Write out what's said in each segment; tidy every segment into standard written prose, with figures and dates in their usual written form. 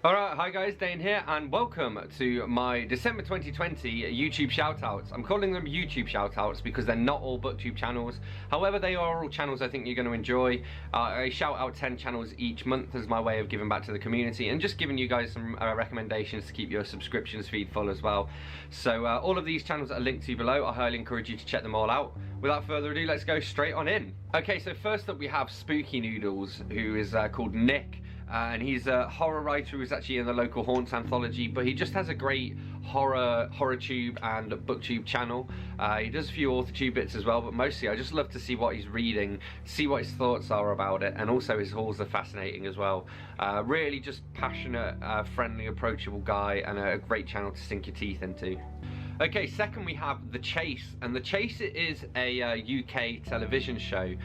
Alright, hi guys, Dane here, and welcome to my December 2020 YouTube shoutouts. I'm calling them YouTube shoutouts because they're not all booktube channels. However, they are all channels I think you're going to enjoy. I shout out 10 channels each month as my way of giving back to the community and just giving you guys some recommendations to keep your subscriptions feed full as well. So all of these channels are linked to you below. I highly encourage you to check them all out. Without further ado, let's go straight on in. Okay, so first up we have Spooky Noodles, who is called Nick. And he's a horror writer who's actually in the local Haunts anthology, but he just has a great horror tube and booktube channel. He does a few author tube bits as well, but mostly I just love to see what he's reading, see what his thoughts are about it, and also his hauls are fascinating as well. Really just passionate, friendly, approachable guy, and a great channel to sink your teeth into. Okay, second we have The Chase, and The Chase is a UK television show.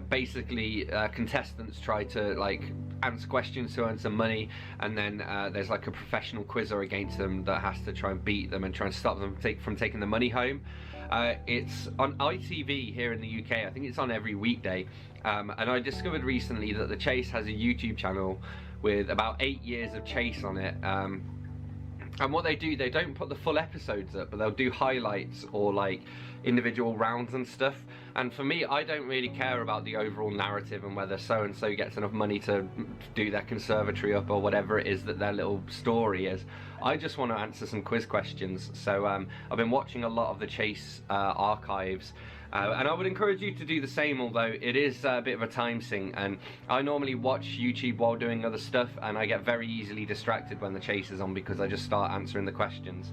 Basically, contestants try to answer questions to earn some money, and then there's like a professional quizzer against them that has to try and beat them and try and stop them from taking the money home. It's on ITV here in the UK. I think it's on every weekday, and I discovered recently that The Chase has a YouTube channel with about 8 years of Chase on it. And what they do, they don't put the full episodes up, but they'll do highlights or like individual rounds and stuff. And for me, I don't really care about the overall narrative and whether so-and-so gets enough money to do their conservatory up or whatever it is that their little story is. I just want to answer some quiz questions. So I've been watching a lot of the Chase archives. And I would encourage you to do the same, although it is a bit of a time sink, and I normally watch YouTube while doing other stuff, and I get very easily distracted when the Chase is on because I just start answering the questions.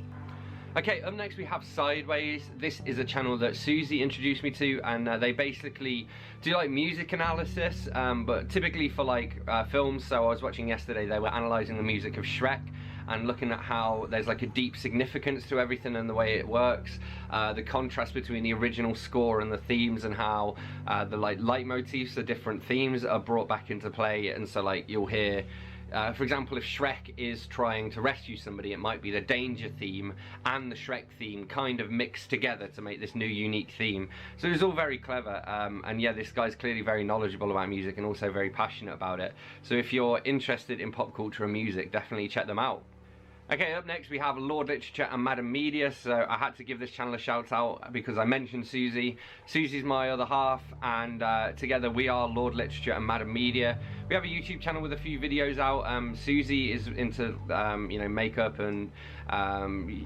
Okay, up next we have Sideways. This is a channel that Susie introduced me to, and they basically do like music analysis, but typically for like films. So I was watching yesterday, they were analysing the music of Shrek and looking at how there's like a deep significance to everything and the way it works, the contrast between the original score and the themes, and how the leitmotifs, the different themes are brought back into play. And so like you'll hear, for example, if Shrek is trying to rescue somebody, it might be the danger theme and the Shrek theme kind of mixed together to make this new unique theme. So it's all very clever, and yeah, this guy's clearly very knowledgeable about music and also very passionate about it. So if you're interested in pop culture and music, definitely check them out. Okay, up next we have Lord Literature and Madam Media. So I had to give this channel a shout out because I mentioned Susie. Susie's my other half, and together we are Lord Literature and Madam Media. We have a YouTube channel with a few videos out. Susie is into you know, makeup, and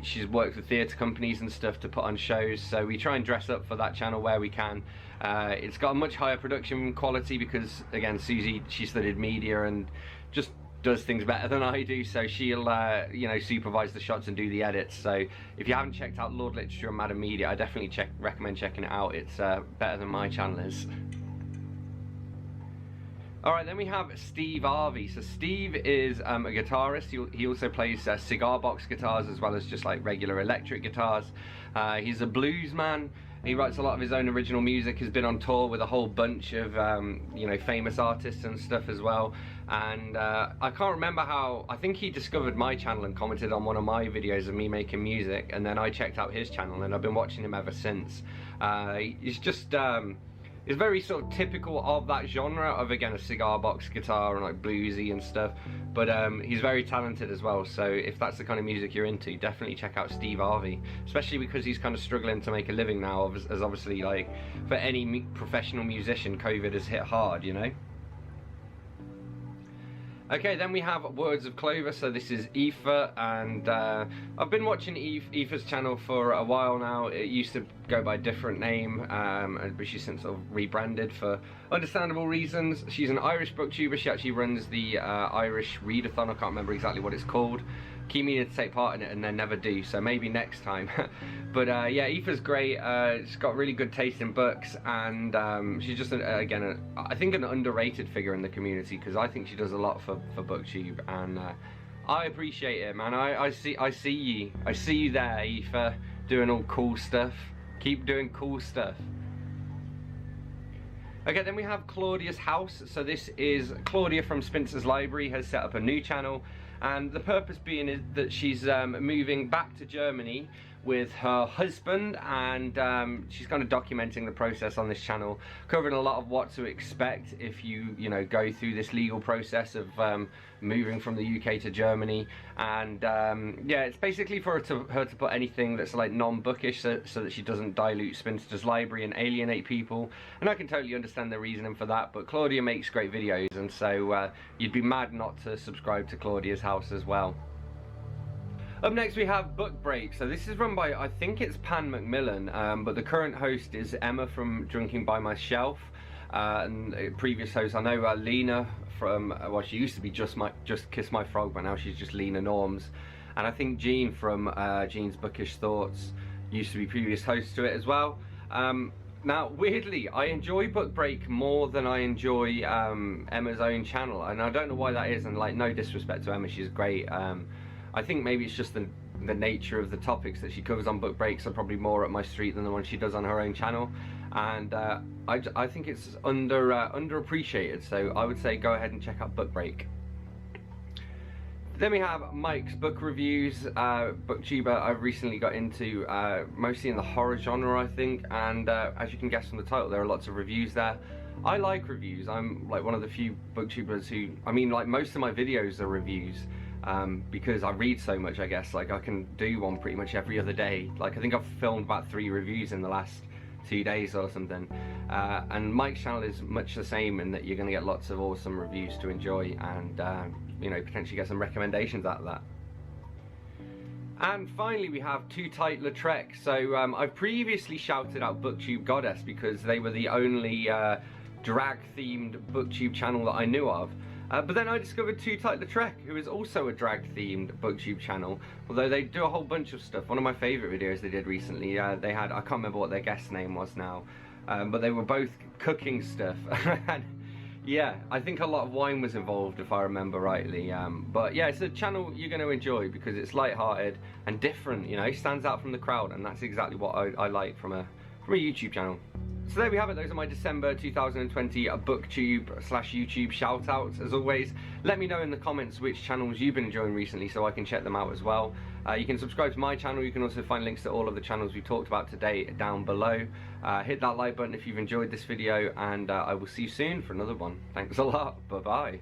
she's worked with theatre companies and stuff to put on shows. So we try and dress up for that channel where we can. It's got a much higher production quality because, again, Susie, she studied media and just does things better than I do, so she'll you know, supervise the shots and do the edits. So if you haven't checked out Lord Literature and Madam Media, I definitely recommend checking it out. It's better than my channel is. Alright, then we have Steve ARVEY. So Steve is a guitarist. He also plays cigar box guitars as well as just like regular electric guitars. He's a blues man. He writes a lot of his own original music, has been on tour with a whole bunch of you know, famous artists and stuff as well. And I can't remember how, I think he discovered my channel and commented on one of my videos of me making music, and then I checked out his channel and I've been watching him ever since. He's just it's very sort of typical of that genre of, again, a cigar box guitar and like bluesy and stuff, but he's very talented as well. So if that's the kind of music you're into, definitely check out Steve ARVEY, especially because he's kind of struggling to make a living now, as obviously, like, for any professional musician, COVID has hit hard, you know. Okay, then we have Words of Clover. So this is Aoife, and I've been watching Aoife's channel for a while now. It used to go by a different name, but she's since sort of rebranded for understandable reasons. She's an Irish booktuber. She actually runs the Irish Readathon. I can't remember exactly what it's called. Keep meaning to take part in it and then never do, so maybe next time. But yeah, Aoife's great. She's got really good taste in books, and she's just again I think an underrated figure in the community, because I think she does a lot for booktube, and I appreciate it, man. I see you there, Aoife, doing all cool stuff. Keep doing cool stuff. Okay, then we have Claudia's House. So this is Claudia from Spencer's Library has set up a new channel. and the purpose being is that she's moving back to Germany with her husband, and she's kind of documenting the process on this channel, covering a lot of what to expect if you know, go through this legal process of moving from the UK to Germany. And yeah, it's basically for her to put anything that's like non-bookish, so that she doesn't dilute Spinster's library and alienate people. And I can totally understand the reasoning for that, but Claudia makes great videos, and so you'd be mad not to subscribe to Claudia's House as well. Up next we have Book Break. So this is run by, I think it's Pan Macmillan, but the current host is Emma from Drinking by My Shelf. And previous host, I know Lena from, well, she used to be Just Kiss My Frog, but now she's just Lena Norms. And I think Jean from Jean's Bookish Thoughts used to be previous host to it as well. Now, weirdly, I enjoy Book Break more than I enjoy Emma's own channel, and I don't know why that is, and like, no disrespect to Emma, she's great. I think maybe it's just the nature of the topics that she covers on Book Breaks are probably more up my street than the ones she does on her own channel, and I think it's underappreciated, so I would say go ahead and check out Book Break. Then we have Mike's Book Reviews, booktuber I've recently got into, mostly in the horror genre, I think, and as you can guess from the title, there are lots of reviews there. I like reviews. I'm like one of the few booktubers who, I mean, like, most of my videos are reviews. Because I read so much, I guess, like, I can do one pretty much every other day. Like, I think I've filmed about 3 reviews in the last 2 days or something. And Mike's channel is much the same, in that you're going to get lots of awesome reviews to enjoy, and you know, potentially get some recommendations out of that. And finally we have TOOTIGHT LAUTREC. So I've previously shouted out BookTube Goddess because they were the only drag themed BookTube channel that I knew of. But then I discovered TOOTIGHT LAUTREC, who is also a drag-themed booktube channel, although they do a whole bunch of stuff. One of my favourite videos they did recently, they had, I can't remember what their guest name was now, but they were both cooking stuff. And yeah, I think a lot of wine was involved, if I remember rightly. But yeah, it's a channel you're going to enjoy because it's light-hearted and different, you know, stands out from the crowd, and that's exactly what I like from a YouTube channel. So there we have it, those are my December 2020 booktube/YouTube shoutouts. As always, let me know in the comments which channels you've been enjoying recently so I can check them out as well. You can subscribe to my channel, you can also find links to all of the channels we talked about today down below. Hit that like button if you've enjoyed this video, and I will see you soon for another one. Thanks a lot, bye bye.